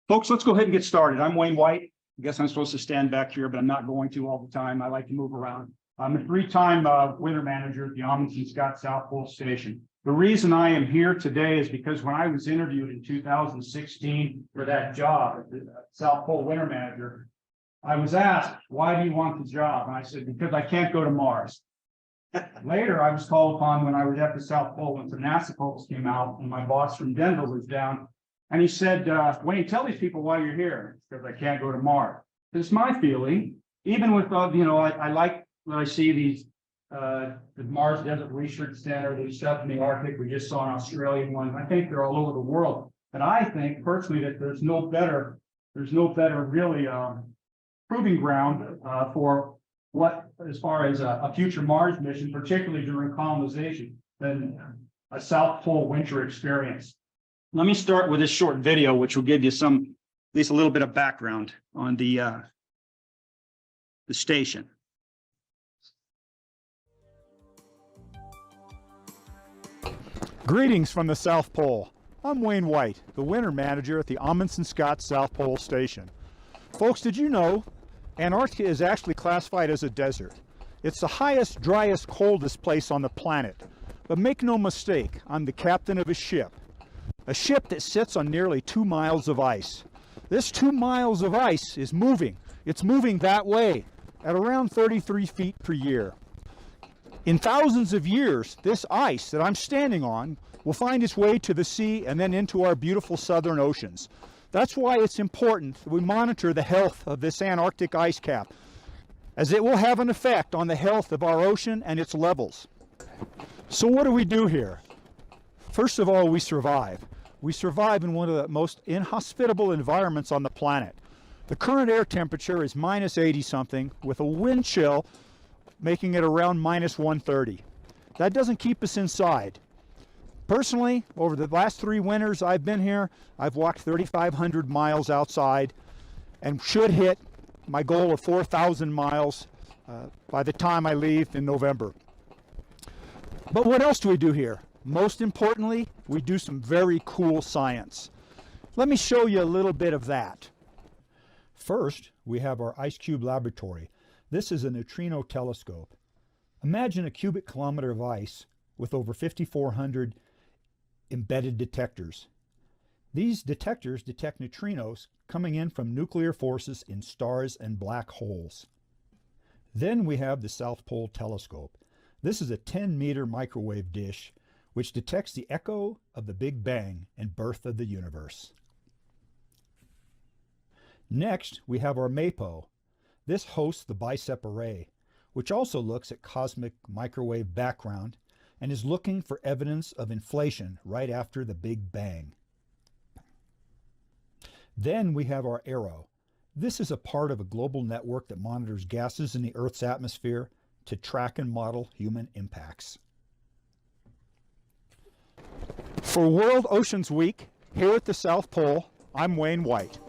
Folks, let's go ahead and get started. I'm Wayne White. I guess I'm supposed to stand back here, but I'm not going to all the time. I like to move around. I'm a three-time winter manager at the Amundsen-Scott South Pole Station. The reason I am here today is because when I was interviewed in 2016 for that job at the South Pole winter manager, I was asked, why do you want the job? And I said, because I can't go to Mars. Later, I was called upon when I was at the South Pole when some NASA folks came out and my boss from Denver was down. And he said, Wayne, tell these people why you're here, because I can't go to Mars. It's my feeling, even with, I like when I see these, the Mars Desert Research Center, these stuff in the Arctic, we just saw an Australian one. I think they're all over the world. But I think personally that there's no better really proving ground for what, as far as a future Mars mission, particularly during colonization, than a South Pole winter experience. Let me start with this short video, which will give you at least a little bit of background on the station. Greetings from the South Pole. I'm Wayne White, the winter manager at the Amundsen-Scott South Pole Station. Folks, did you know Antarctica is actually classified as a desert? It's the highest, driest, coldest place on the planet. But make no mistake, I'm the captain of a ship that sits on nearly 2 miles of ice. This 2 miles of ice is moving. It's moving that way at around 33 feet per year. In thousands of years, this ice that I'm standing on will find its way to the sea and then into our beautiful southern oceans. That's why it's important that we monitor the health of this Antarctic ice cap, as it will have an effect on the health of our ocean and its levels. So what do we do here? First of all, we survive. We survive in one of the most inhospitable environments on the planet. The current air temperature is minus 80 something with a wind chill making it around minus 130. That doesn't keep us inside. Personally, over the last 3 winters I've been here, I've walked 3,500 miles outside and should hit my goal of 4,000 miles by the time I leave in November. But what else do we do here? Most importantly, we do some very cool science. Let me show you a little bit of that. First, we have our ice cube laboratory. This is a neutrino telescope. Imagine a cubic kilometer of ice with over 5,400 embedded detectors. These detectors detect neutrinos coming in from nuclear forces in stars and black holes. Then we have the South Pole telescope. This is a 10-meter microwave dish which detects the echo of the Big Bang and birth of the universe. Next, we have our MAPO. This hosts the BICEP array, which also looks at cosmic microwave background and is looking for evidence of inflation right after the Big Bang. Then we have our ARROW. This is a part of a global network that monitors gases in the Earth's atmosphere to track and model human impacts. For World Oceans Week, here at the South Pole, I'm Wayne White.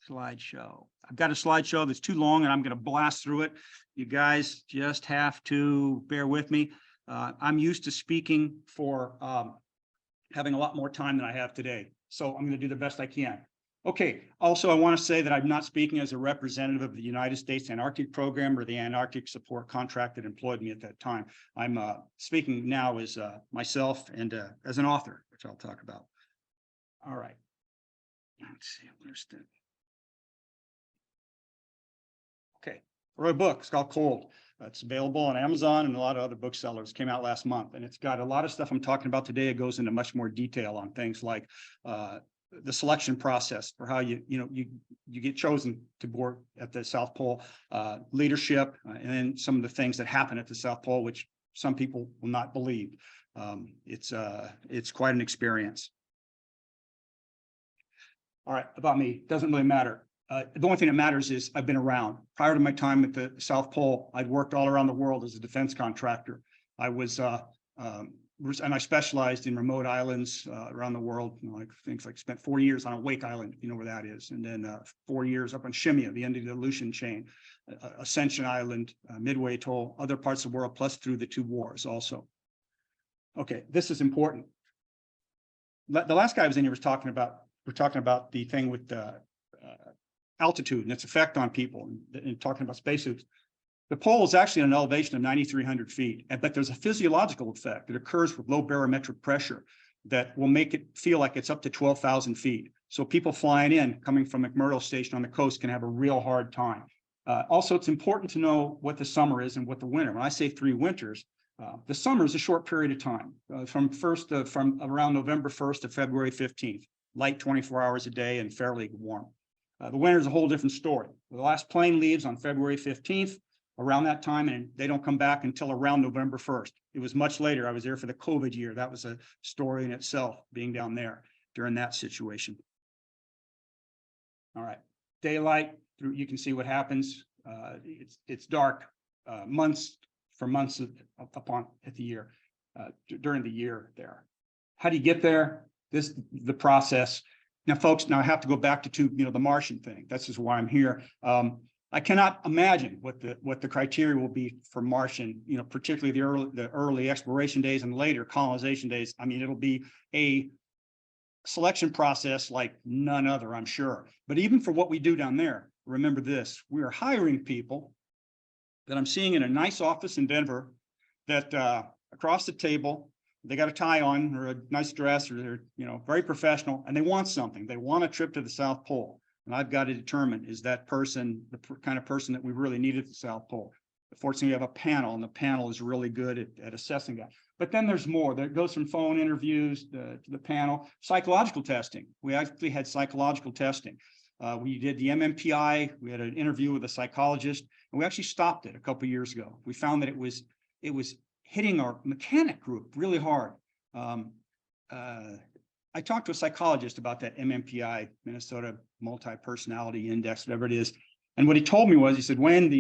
Slideshow. I've got a slideshow that's too long and I'm going to blast through it. You guys just have to bear with me. I'm used to speaking for having a lot more time than I have today. So I'm going to do the best I can. Okay. Also, I want to say that I'm not speaking as a representative of the United States Antarctic Program or the Antarctic Support Contract that employed me at that time. I'm speaking now as myself and as an author, which I'll talk about. All right. Let's see. Where's the... Okay, I wrote a book. It's called Cold. It's available on Amazon and a lot of other booksellers. It came out last month, and it's got a lot of stuff I'm talking about today. It goes into much more detail on things like the selection process for how you get chosen to board at the South Pole, leadership, and then some of the things that happen at the South Pole, which some people will not believe. It's quite an experience. All right, about me, doesn't really matter. The only thing that matters is I've been around. Prior to my time at the South Pole, I'd worked all around the world as a defense contractor. And I specialized in remote islands around the world. Like things like spent 4 years on a Wake Island, you know where that is, and then 4 years up on Shimia, the end of the Aleutian chain, Ascension Island, Midway Atoll, other parts of the world, plus through the 2 wars also. Okay, this is important. The last guy I was in here was talking about, we're talking about the thing with altitude and its effect on people, and talking about spacesuits. The pole is actually at an elevation of 9,300 feet, but there's a physiological effect that occurs with low barometric pressure that will make it feel like it's up to 12,000 feet. So people flying in, coming from McMurdo Station on the coast, can have a real hard time. Also, it's important to know what the summer is and what the winter. When I say 3 winters, the summer is a short period of time, from around November 1st to February 15th, light 24 hours a day and fairly warm. The winter is a whole different story. The last plane leaves on February 15th. Around that time, and they don't come back until around November 1st. It was much later. I was there for the COVID year. That was a story in itself, being down there during that situation. All right, daylight, you can see what happens. It's dark months at the year, during the year there. How do you get there? The process. Now, folks, now I have to go back to the Martian thing. This is why I'm here. I cannot imagine what the criteria will be for Martian, particularly the early exploration days and later colonization days. I mean, it'll be a selection process like none other, I'm sure. But even for what we do down there, remember this: we are hiring people that I'm seeing in a nice office in Denver that across the table, they got a tie on or a nice dress, or they're very professional, and they want something. They want a trip to the South Pole. And I've got to determine, is that person the kind of person that we really need at the South Pole? Fortunately, we have a panel, and the panel is really good at assessing that. But then there's more. There goes from phone interviews to the panel. Psychological testing. We actually had psychological testing. We did the MMPI. We had an interview with a psychologist, and we actually stopped it a couple of years ago. We found that it was hitting our mechanic group really hard. I talked to a psychologist about that MMPI, Minnesota Multi-Personality Index, whatever it is. And what he told me was, he said, Wayne,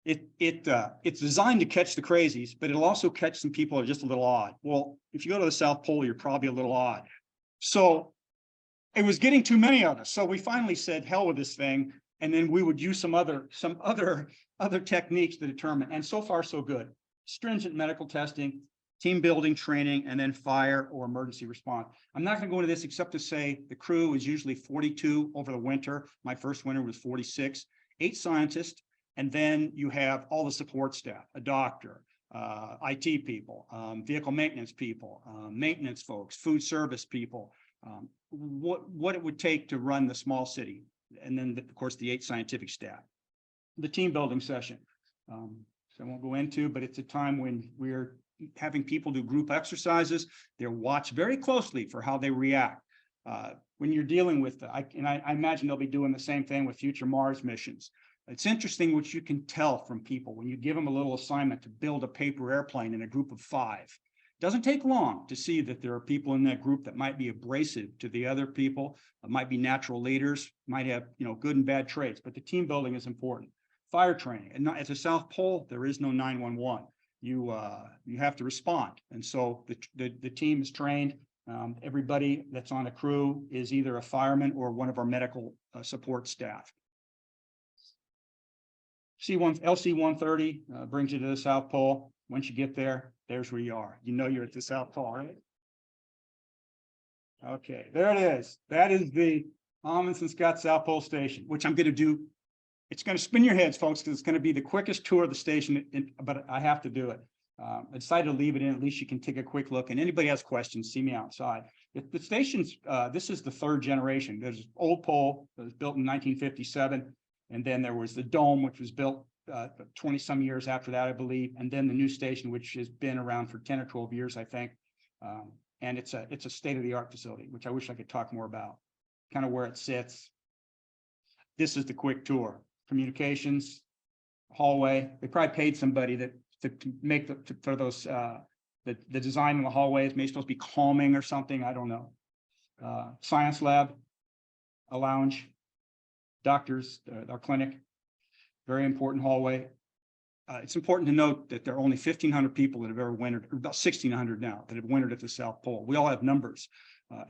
it's designed to catch the crazies, but it'll also catch some people that are just a little odd. Well, if you go to the South Pole, you're probably a little odd. So it was getting too many of us. So we finally said, hell with this thing. And then we would use some other techniques to determine. And so far, so good. Stringent medical testing, team building training, and then fire or emergency response. I'm not going to go into this except to say the crew is usually 42 over the winter. My first winter was 46, 8 scientists, and then you have all the support staff, a doctor, IT people, vehicle maintenance people, maintenance folks, food service people, what it would take to run the small city. And then, of course, the 8 scientific staff. The team building session, so I won't go into, but it's a time when we're having people do group exercises. They're watched very closely for how they react. When you're dealing with, I imagine they'll be doing the same thing with future Mars missions. It's interesting what you can tell from people when you give them a little assignment to build a paper airplane in a group of 5. It doesn't take long to see that there are people in that group that might be abrasive to the other people, might be natural leaders, might have good and bad traits, but the team building is important. Fire training, and at the South Pole, there is no 911. You have to respond, and so the team is trained. Everybody that's on the crew is either a fireman or one of our medical support staff. LC-130 brings you to the South Pole. Once you get there, there's where you are. You know you're at the South Pole, right? Okay, there it is. That is the Amundsen-Scott South Pole Station, which I'm going to do. It's going to spin your heads, folks, because it's going to be the quickest tour of the station, but I have to do it. I decided to leave it in. At least you can take a quick look. And anybody has questions, see me outside. The station's, this is the 3rd generation. There's old pole that was built in 1957. And then there was the dome, which was built 20-some years after that, I believe. And then the new station, which has been around for 10 or 12 years, I think. And it's a state-of-the-art facility, which I wish I could talk more about, kind of where it sits. This is the quick tour. Communications, hallway. They probably paid somebody to make for those the design in the hallways. Maybe supposed to be calming or something. I don't know. Science lab, a lounge, doctors, our clinic. Very important hallway. it's important to note that there are only 1,500 people that have ever wintered, or about 1,600 now, that have wintered at the South Pole. We all have numbers,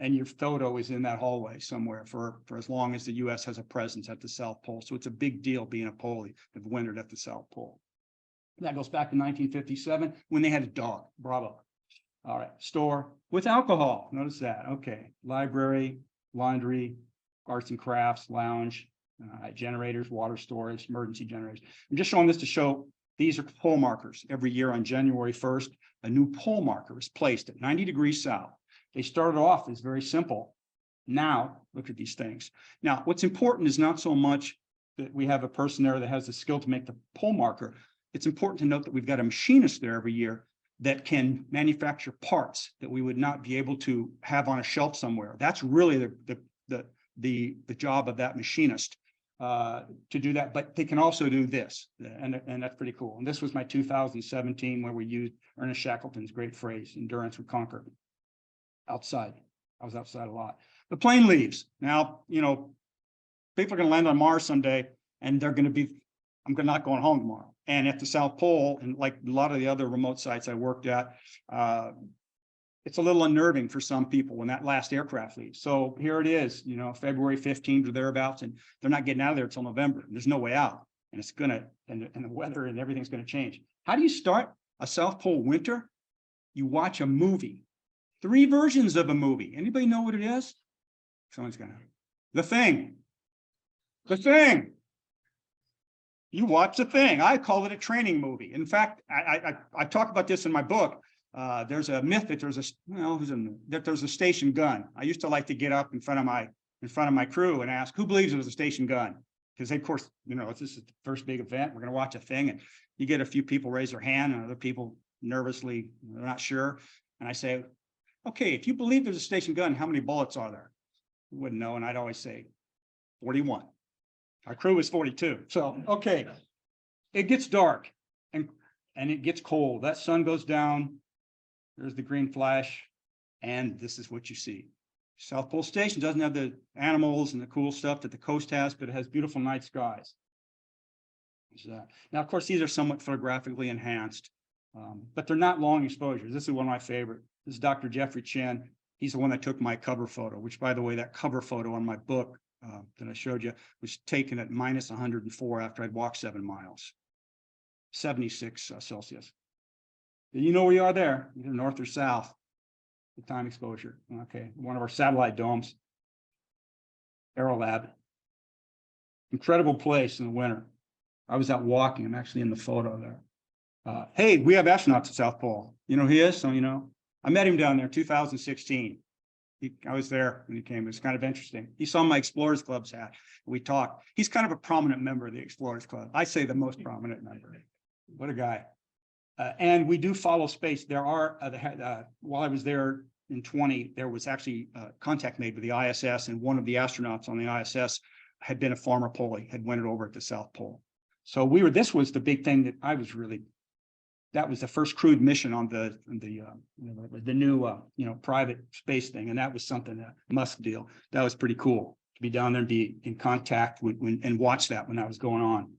and your photo is in that hallway somewhere for as long as the U.S. has a presence at the South Pole. So it's a big deal being a Polie that have wintered at the South Pole. That goes back to 1957 when they had a dog, Bravo. All right, store with alcohol. Notice that. Okay, library, laundry, arts and crafts, lounge, generators, water storage, emergency generators. I'm just showing this to show these are pole markers. Every year on January 1st, a new pole marker is placed at 90 degrees south. They started off as very simple. Now, look at these things. Now, what's important is not so much that we have a person there that has the skill to make the pole marker. It's important to note that we've got a machinist there every year that can manufacture parts that we would not be able to have on a shelf somewhere. That's really the job of that machinist. To do that, but they can also do this, and that's pretty cool. And this was my 2017 where we used Ernest Shackleton's great phrase, endurance would conquer. Outside, I was outside a lot. The plane leaves. Now, you know, people are going to land on Mars someday, and they're going to be, I'm not going home tomorrow. And at the South Pole, and like a lot of the other remote sites I worked at, it's a little unnerving for some people when that last aircraft leaves. So here it is, you know, February 15th or thereabouts, and they're not getting out of there until November. There's no way out, and it's gonna, and the weather and everything's gonna change. How do you start a South Pole winter? You watch a movie, 3 versions of a movie. Anybody know what it is? Someone's gonna. The Thing. The Thing. You watch The Thing. I call it a training movie. In fact, I talk about this in my book. There's a myth that there's a station gun. I used to like to get up in front of my crew and ask, who believes it was a station gun? Because of course, you know, this is the first big event. We're going to watch a thing, and you get a few people raise their hand, and other people nervously, they're not sure. And I say, okay, if you believe there's a station gun, how many bullets are there? You wouldn't know, and I'd always say 41. Our crew is 42. So okay, it gets dark and it gets cold. That sun goes down. There's the green flash, and this is what you see. South Pole Station doesn't have the animals and the cool stuff that the coast has, but it has beautiful night skies. Now, of course, these are somewhat photographically enhanced, but they're not long exposures. This is one of my favorite. This is Dr. Jeffrey Chin. He's the one that took my cover photo, which, by the way, that cover photo on my book that I showed you was taken at minus 104 after I'd walked 7 miles, 76 Celsius. You know where you are there, either north or south, the time exposure. Okay, one of our satellite domes, Aerolab. Incredible place in the winter. I was out walking. I'm actually in the photo there. Hey, we have astronauts at South Pole. You know who he is? So, you know, I met him down there in 2016. I was there when he came. It was kind of interesting. He saw my Explorers Club's hat. We talked. He's kind of a prominent member of the Explorers Club. I say the most prominent member. What a guy. And we do follow space. There are, while I was there in 20, there was actually contact made with the ISS, and one of the astronauts on the ISS had been a former Polie, had wintered over at the South Pole. So this was the big thing that I was really, that was the first crewed mission on the new, private space thing. And that was something, that Musk deal. That was pretty cool to be down there and be in contact with, and watch that when that was going on.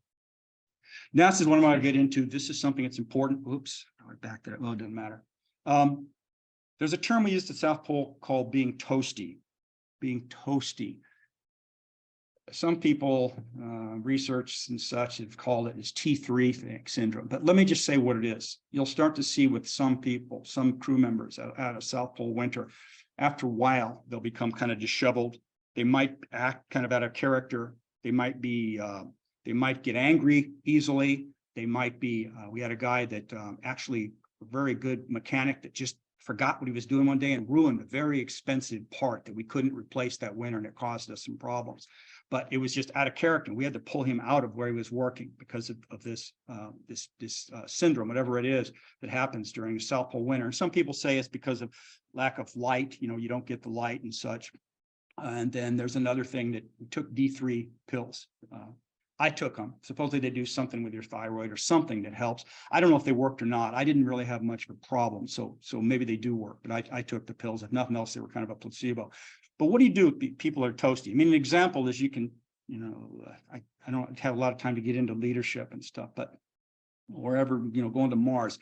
Now, this is what I'm going to get into. This is something that's important. Oops, we're back there. Well, it doesn't matter. There's a term we use at South Pole called being toasty. Being toasty. Some people, research and such, have called it as T3 syndrome. But let me just say what it is. You'll start to see with some people, some crew members out of South Pole winter, after a while, they'll become kind of disheveled. They might act kind of out of character. They might be, they might get angry easily. They might be, we had a guy that actually a very good mechanic that just forgot what he was doing one day and ruined a very expensive part that we couldn't replace that winter, and it caused us some problems. But it was just out of character. We had to pull him out of where he was working because of this syndrome, whatever it is that happens during the South Pole winter. And some people say it's because of lack of light. You know, you don't get the light and such. And then there's another thing that we took D3 pills. I took them. Supposedly they do something with your thyroid or something that helps. I don't know if they worked or not. I didn't really have much of a problem. So maybe they do work, but I took the pills. If nothing else, they were kind of a placebo. But what do you do if people are toasty? I mean, an example is you can, I don't have a lot of time to get into leadership and stuff, but wherever, going to Mars,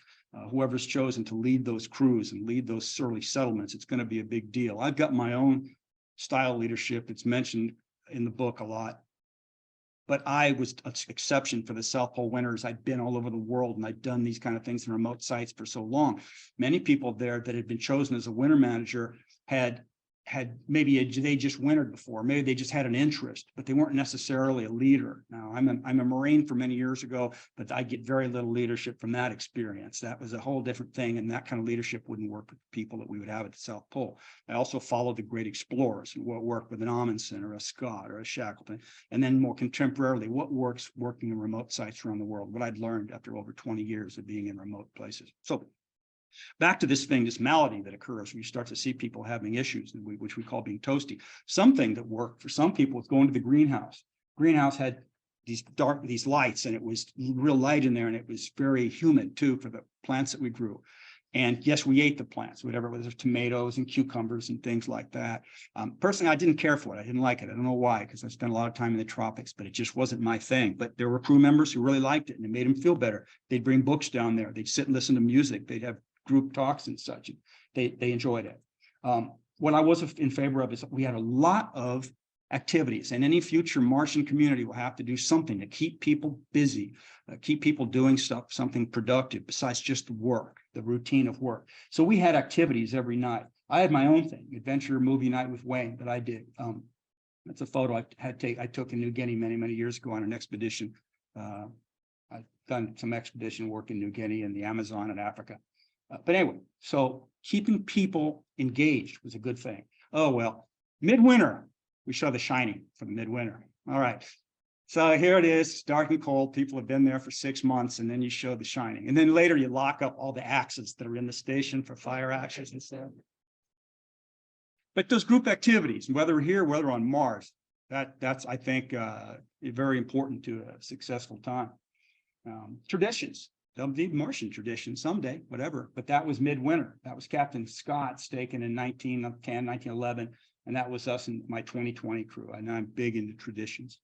whoever's chosen to lead those crews and lead those early settlements, it's going to be a big deal. I've got my own style of leadership that's mentioned in the book a lot. But I was an exception for the South Pole winters. I'd been all over the world and I'd done these kind of things in remote sites for so long. Many people there that had been chosen as a winter manager had maybe they just wintered before, maybe they just had an interest, but they weren't necessarily a leader. Now I'm a Marine for many years ago, but I get very little leadership from that experience. That was a whole different thing, and that kind of leadership wouldn't work with people that we would have at the South Pole. I also followed the great explorers and what worked with an Amundsen or a Scott or a Shackleton, and then more contemporarily, what works working in remote sites around the world, what I'd learned after over 20 years of being in remote places. So back to this thing, this malady that occurs when you start to see people having issues, which we call being toasty. Something that worked for some people was going to the greenhouse. Greenhouse had these lights, and it was real light in there, and it was very humid too for the plants that we grew. And yes, we ate the plants, whatever, whether it's tomatoes and cucumbers and things like that. Personally, I didn't care for it. I didn't like it. I don't know why, because I spent a lot of time in the tropics, but it just wasn't my thing. But there were crew members who really liked it, and it made them feel better. They'd bring books down there. They'd sit and listen to music. They'd have group talks and such. They enjoyed it. What I was in favor of is we had a lot of activities, and any future Martian community will have to do something to keep people busy, keep people doing something productive besides just work, the routine of work. So we had activities every night. I had my own thing, adventure movie night with Wayne, that I did. That's a photo I took in New Guinea many years ago on an expedition. I've done some expedition work in New Guinea and the Amazon and Africa. But anyway, so keeping people engaged was a good thing. Oh, well, midwinter, we show The Shining for the midwinter. All right. So here it is, it's dark and cold. People have been there for 6 months, and then you show The Shining. And then later you lock up all the axes that are in the station for fire axes and stuff. But those group activities, whether here, whether on Mars, that's, I think, very important to a successful time. Traditions. There'll be Martian tradition someday, whatever, but that was midwinter. That was Captain Scott staken in 1910, 1911, and that was us in my 2020 crew. And I'm big into traditions.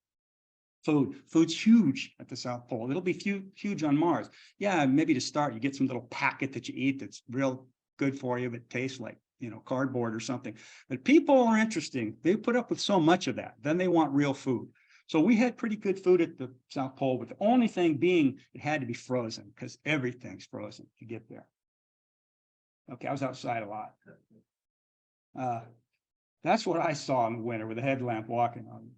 Food's huge at the South Pole. It'll be huge on Mars. Yeah, maybe to start, you get some little packet that you eat that's real good for you, but tastes like, cardboard or something. But people are interesting. They put up with so much of that. Then they want real food. So we had pretty good food at the South Pole, with the only thing being it had to be frozen, because everything's frozen to get there. Okay, I was outside a lot. That's what I saw in the winter with a headlamp walking on.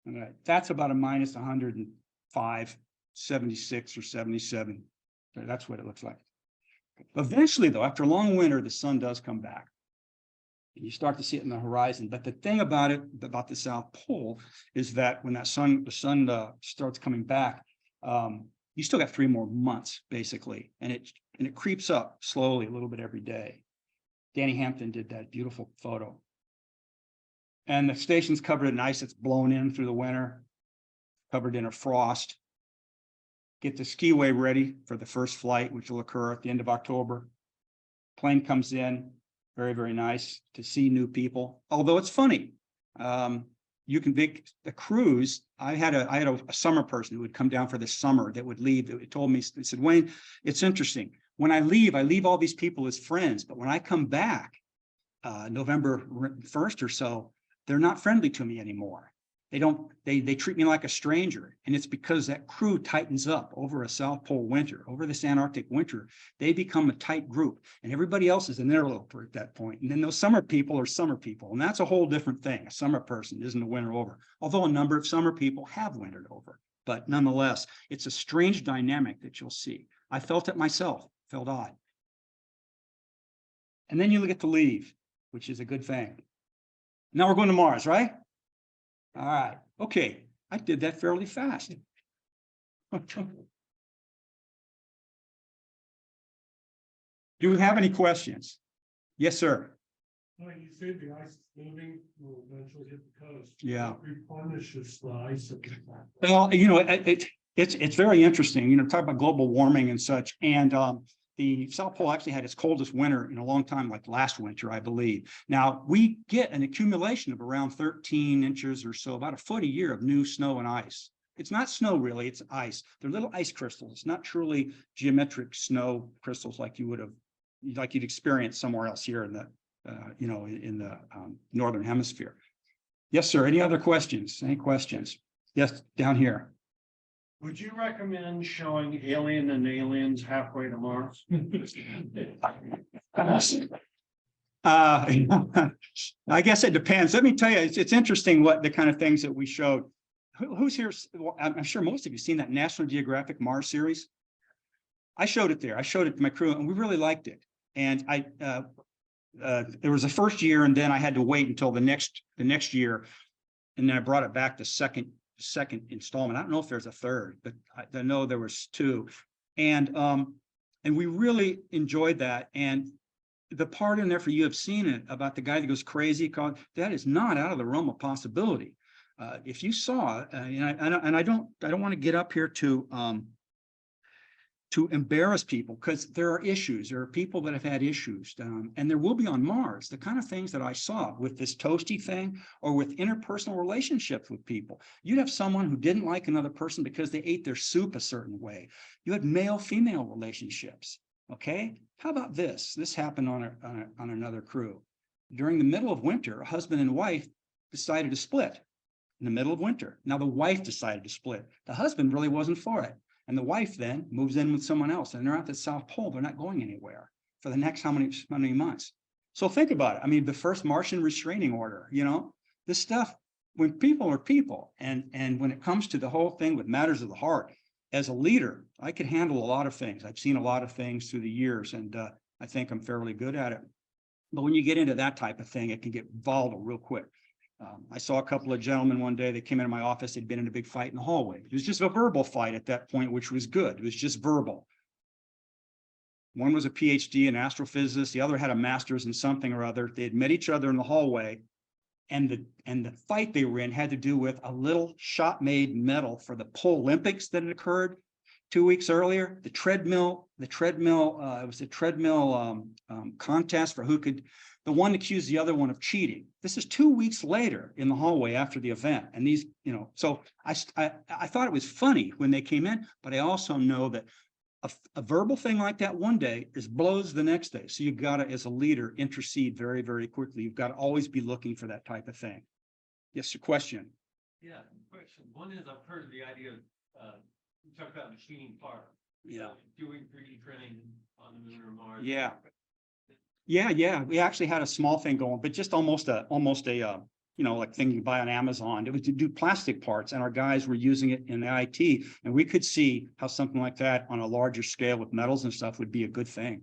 And that's about a minus 105, 76 or 77. That's what it looks like. Eventually, though, after a long winter, the sun does come back. And you start to see it in the horizon. But the thing about it, about the South Pole, is that when the sun starts coming back, you still got 3 more months, basically. And it creeps up slowly a little bit every day. Danny Hampton did that beautiful photo. And the station's covered in ice that's blown in through the winter, covered in a frost. Get the skiway ready for the first flight, which will occur at the end of October. Plane comes in. Very, very nice to see new people. Although it's funny, you can pick the cruise. I had a summer person who would come down for the summer that would leave. It told me, it said, Wayne, it's interesting. When I leave all these people as friends, but when I come back, November 1st or so, they're not friendly to me anymore. They treat me like a stranger. And it's because that crew tightens up over a South Pole winter, over this Antarctic winter. They become a tight group, and everybody else is an interloper at that point. And then those summer people are summer people. And that's a whole different thing. A summer person isn't a winter over, although a number of summer people have wintered over. But nonetheless, it's a strange dynamic that you'll see. I felt it myself, felt odd. And then you get to leave, which is a good thing. Now we're going to Mars, right? All right. Okay. I did that fairly fast. Do we have any questions? Yes, sir. Well, you said the ice is moving, will eventually hit the coast. Yeah. What replenishes the ice at the top? Well, it's very interesting, talk about global warming and such. And the South Pole actually had its coldest winter in a long time, like last winter, I believe. Now, we get an accumulation of around 13 inches or so, about a foot a year of new snow and ice. It's not snow really, it's ice. They're little ice crystals. It's not truly geometric snow crystals like you'd experience somewhere else here in the, in the Northern Hemisphere. Yes, sir. Any other questions? Any questions? Yes, down here. Would you recommend showing Alien and Aliens Halfway to Mars? I guess it depends. Let me tell you, it's interesting what the kind of things that we showed. Who's here? Well, I'm sure most of you seen that National Geographic Mars series. I showed it there. I showed it to my crew, and we really liked it. And there was the first year, and then I had to wait until the next year, and then I brought it back the second installment. I don't know if there's a third, but I know there was two, and we really enjoyed that. And the part in there, for you have seen it, about the guy that goes crazy, that is not out of the realm of possibility. If you saw, and I don't want to get up here to embarrass people, because there are issues. There are people that have had issues, and there will be on Mars. The kind of things that I saw with this toasty thing, or with interpersonal relationships with people. You'd have someone who didn't like another person because they ate their soup a certain way. You had male-female relationships. Okay, how about this? This happened on another crew. During the middle of winter, a husband and wife decided to split in the middle of winter. Now the wife decided to split. The husband really wasn't for it. And the wife then moves in with someone else, and they're at the South Pole. They're not going anywhere for the next how many months. So think about it. I mean, the first Martian restraining order, this stuff, when people are people, and when it comes to the whole thing with matters of the heart, as a leader, I could handle a lot of things. I've seen a lot of things through the years, and I think I'm fairly good at it. But when you get into that type of thing, it can get volatile real quick. I saw a couple of gentlemen one day that came into my office. They'd been in a big fight in the hallway. It was just a verbal fight at that point, which was good. It was just verbal. One was a PhD in astrophysicist. The other had a master's in something or other. They had met each other in the hallway, and the fight they were in had to do with a little shot-made medal for the Pole Olympics that had occurred 2 weeks earlier. It was a treadmill contest for who could. The one accused the other one of cheating. This is 2 weeks later in the hallway after the event. And these, so I thought it was funny when they came in, but I also know that a verbal thing like that one day blows the next day. So you've got to, as a leader, intercede very, very quickly. You've got to always be looking for that type of thing. Yes, your question. Yeah, question. One is, I've heard the idea of, you talked about machining parts. Yeah. Doing 3D printing on the moon or Mars. Yeah. Yeah. We actually had a small thing going, but just almost a like thing you buy on Amazon. It was to do plastic parts, and our guys were using it in the IT, and we could see how something like that on a larger scale with metals and stuff would be a good thing.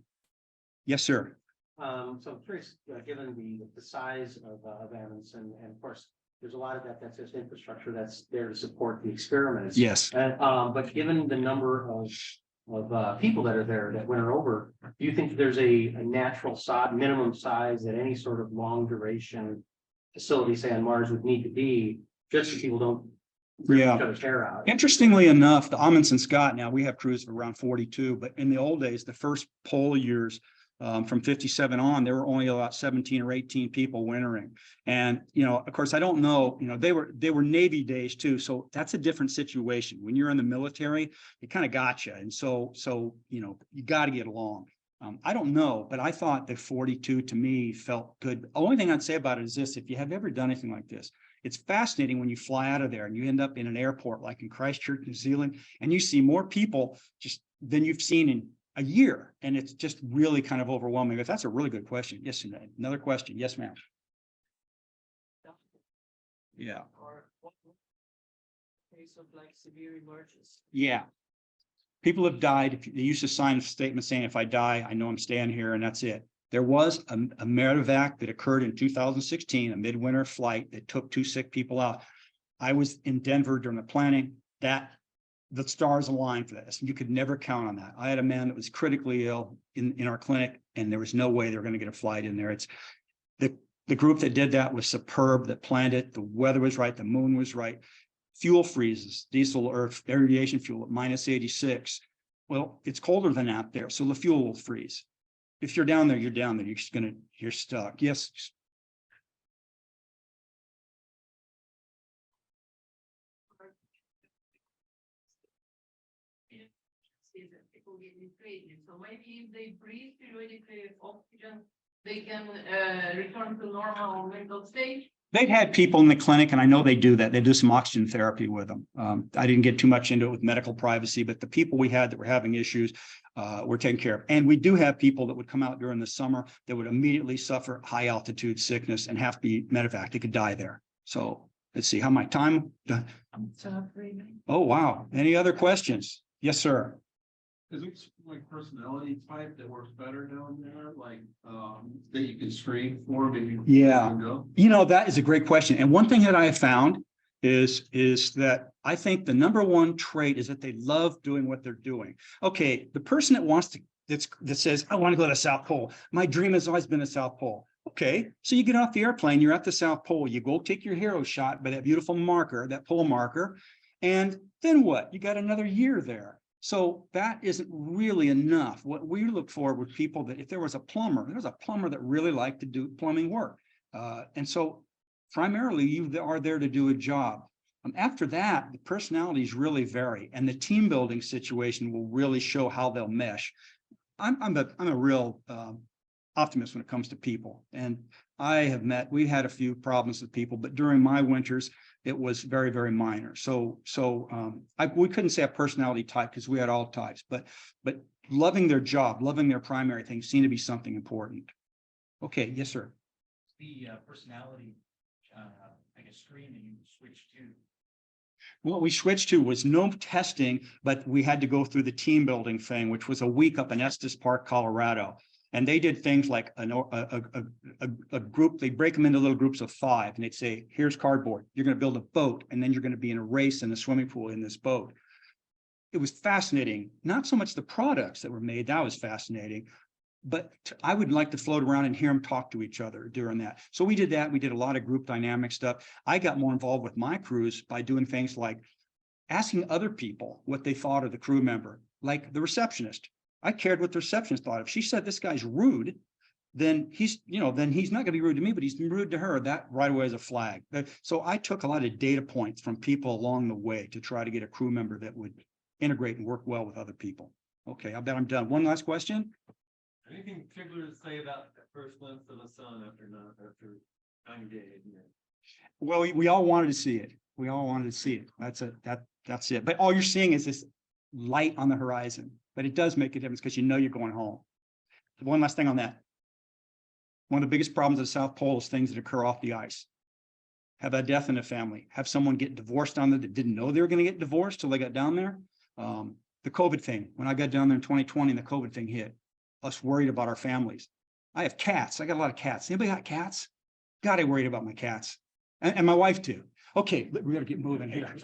Yes, sir. So I'm curious, given the size of Amundsen, and of course, there's a lot of that's just infrastructure that's there to support the experiments. Yes. But given the number of people that are there that winter over, do you think there's a natural minimum size that any sort of long duration facility, say on Mars, would need to be, just so people don't rip each other's hair out? Interestingly enough, the Amundsen-Scott, now we have crews of around 42, but in the old days, the first poll years, from 57 on, there were only about 17 or 18 people wintering. And, of course, I don't know, they were Navy days too. So that's a different situation. When you're in the military, it kind of got you. And so, you got to get along. I don't know, but I thought that 42 to me felt good. The only thing I'd say about it is this: if you have ever done anything like this, it's fascinating when you fly out of there and you end up in an airport like in Christchurch, New Zealand, and you see more people just than you've seen in a year. And it's just really kind of overwhelming. But that's a really good question. Yes, another question. Yes, ma'am. Yeah. Or what case of like severe emergency? Yeah. People have died. They used to sign a statement saying, if I die, I know I'm staying here, and that's it. There was a medevac that occurred in 2016, a midwinter flight that took 2 sick people out. I was in Denver during the planning. The stars aligned for this. You could never count on that. I had a man that was critically ill in our clinic, and there was no way they were going to get a flight in there. It's the group that did that was superb, that planned it. The weather was right. The moon was right. Fuel freezes, diesel or aviation fuel at -86. Well, it's colder than that there, so the fuel will freeze. If you're down there, you're down there. You're stuck. Yes. created. So maybe if they breathe periodically oxygen, they can return to normal mental state. They've had people in the clinic, and I know they do that. They do some oxygen therapy with them. I didn't get too much into it with medical privacy, but the people we had that were having issues were taken care of. And we do have people that would come out during the summer that would immediately suffer high altitude sickness and have to be medevaced. They could die there. So let's see how my time. Oh, wow. Any other questions? Yes, sir. Is it like personality type that works better down there, like, that you can screen for, maybe? Yeah. Go? You know, that is a great question. And one thing that I have found is that I think the number one trait is that they love doing what they're doing. Okay, the person that wants to, that says, I want to go to the South Pole. My dream has always been the South Pole. Okay, so you get off the airplane, you're at the South Pole, you go take your hero shot by that beautiful marker, that pole marker, and then what? You got another year there. So that isn't really enough. What we look for with people that if there was a plumber that really liked to do plumbing work. And so primarily you are there to do a job. After that, the personalities really vary, and the team building situation will really show how they'll mesh. I'm a real optimist when it comes to people, and we had a few problems with people, but during my winters, it was very, very minor. We couldn't say a personality type because we had all types, but loving their job, loving their primary thing seemed to be something important. Okay, yes, sir. The personality, I guess, screen that you switched to. What we switched to was no testing, but we had to go through the team building thing, which was a week up in Estes Park, Colorado. And they did things like a group, they break them into little groups of 5, and they'd say, here's cardboard, you're going to build a boat, and then you're going to be in a race in the swimming pool in this boat. It was fascinating. Not so much the products that were made, that was fascinating, but I would like to float around and hear them talk to each other during that. So we did that. We did a lot of group dynamic stuff. I got more involved with my crews by doing things like asking other people what they thought of the crew member, like the receptionist. I cared what the receptionist thought. If she said this guy's rude, then he's not going to be rude to me, but he's rude to her. That right away is a flag. So I took a lot of data points from people along the way to try to get a crew member that would integrate and work well with other people. Okay, I bet I'm done. One last question. Anything particular to say about the first glimpse of the sun after 90 days? Well, we all wanted to see it. We all wanted to see it. That's it. But all you're seeing is this light on the horizon. But it does make a difference because you know you're going home. One last thing on that. One of the biggest problems of the South Pole is things that occur off the ice. Have a death in the family. Have someone get divorced on there that didn't know they were going to get divorced till they got down there. The COVID thing. When I got down there in 2020 and the COVID thing hit, us worried about our families. I have cats. I got a lot of cats. Anybody got cats? God, I worried about my cats. And my wife too. Okay, we got to get moving here.